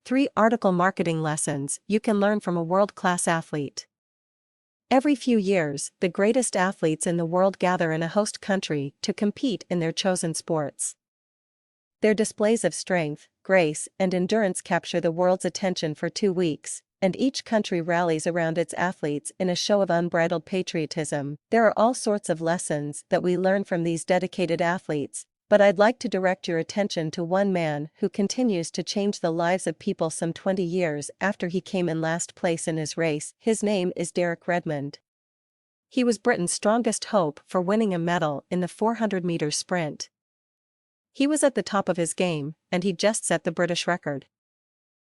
3 article marketing lessons you can learn from a world-class athlete. Every few years, the greatest athletes in the world gather in a host country to compete in their chosen sports. Their displays of strength, grace, and endurance capture the world's attention for 2 weeks, and each country rallies around its athletes in a show of unbridled patriotism. There are all sorts of lessons that we learn from these dedicated athletes, but I'd like to direct your attention to one man who continues to change the lives of people some 20 years after he came in last place in his race. His name is Derek Redmond. He was Britain's strongest hope for winning a medal in the 400-meter sprint. He was at the top of his game, and he just set the British record.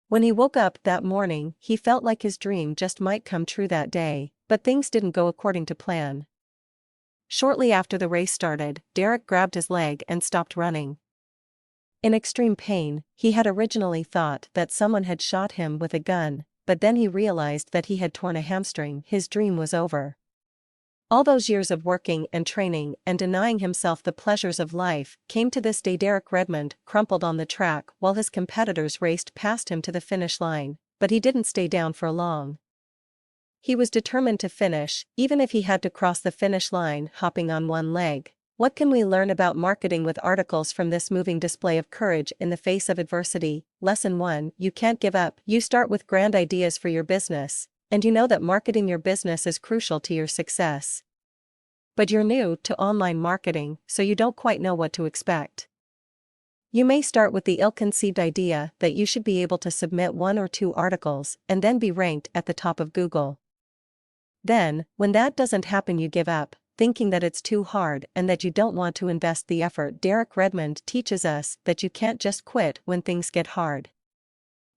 When he woke up that morning, he felt like his dream just might come true that day, but things didn't go according to plan. Shortly after the race started, Derek grabbed his leg and stopped running. In extreme pain, he had originally thought that someone had shot him with a gun, but then he realized that he had torn a hamstring. His dream was over. All those years of working and training and denying himself the pleasures of life came to this day. Derek Redmond crumpled on the track while his competitors raced past him to the finish line, but he didn't stay down for long. He was determined to finish, even if he had to cross the finish line hopping on one leg. What can we learn about marketing with articles from this moving display of courage in the face of adversity? Lesson 1: You can't give up. You start with grand ideas for your business, and you know that marketing your business is crucial to your success. But you're new to online marketing, so you don't quite know what to expect. You may start with the ill-conceived idea that you should be able to submit 1 or 2 articles and then be ranked at the top of Google. Then, when that doesn't happen, you give up, thinking that it's too hard and that you don't want to invest the effort. Derek Redmond teaches us that you can't just quit when things get hard.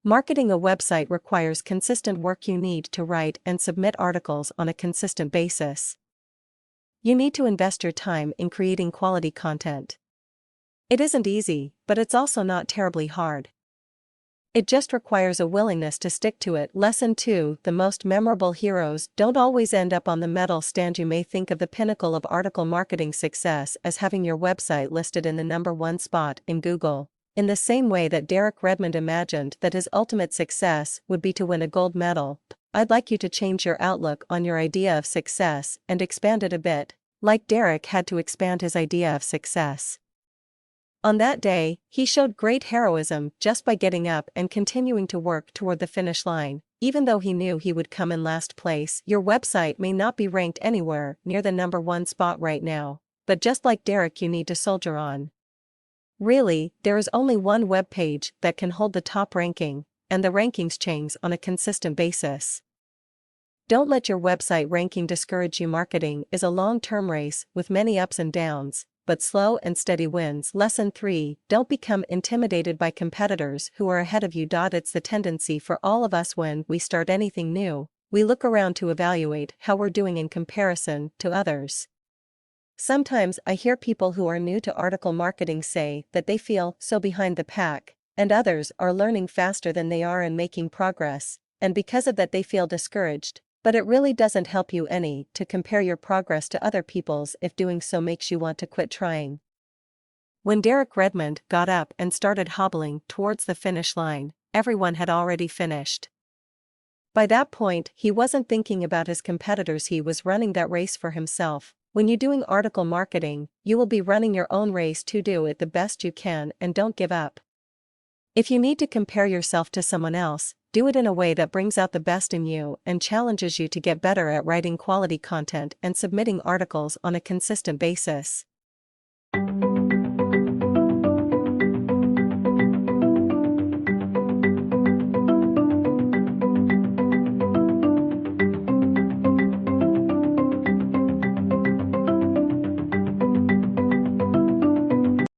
Marketing a website requires consistent work. You need to write and submit articles on a consistent basis. You need to invest your time in creating quality content. It isn't easy, but it's also not terribly hard. It just requires a willingness to stick to it. Lesson 2: The most memorable heroes don't always end up on the medal stand. You may think of the pinnacle of article marketing success as having your website listed in the #1 spot in Google, in the same way that Derek Redmond imagined that his ultimate success would be to win a gold medal. I'd like you to change your outlook on your idea of success and expand it a bit, like Derek had to expand his idea of success. On that day, he showed great heroism just by getting up and continuing to work toward the finish line, even though he knew he would come in last place. Your website may not be ranked anywhere near the #1 spot right now, but just like Derek, you need to soldier on. Really, there is only one web page that can hold the top ranking, and the rankings change on a consistent basis. Don't let your website ranking discourage you. Marketing is a long-term race with many ups and downs, but slow and steady wins. Lesson 3: Don't become intimidated by competitors who are ahead of you. It's the tendency for all of us when we start anything new. We look around to evaluate how we're doing in comparison to others. Sometimes I hear people who are new to article marketing say that they feel so behind the pack, and others are learning faster than they are and making progress, and because of that they feel discouraged. But it really doesn't help you any to compare your progress to other people's if doing so makes you want to quit trying. When Derek Redmond got up and started hobbling towards the finish line, everyone had already finished. By that point, he wasn't thinking about his competitors, he was running that race for himself. When you're doing article marketing, you will be running your own race to do it the best you can and don't give up. If you need to compare yourself to someone else, do it in a way that brings out the best in you and challenges you to get better at writing quality content and submitting articles on a consistent basis.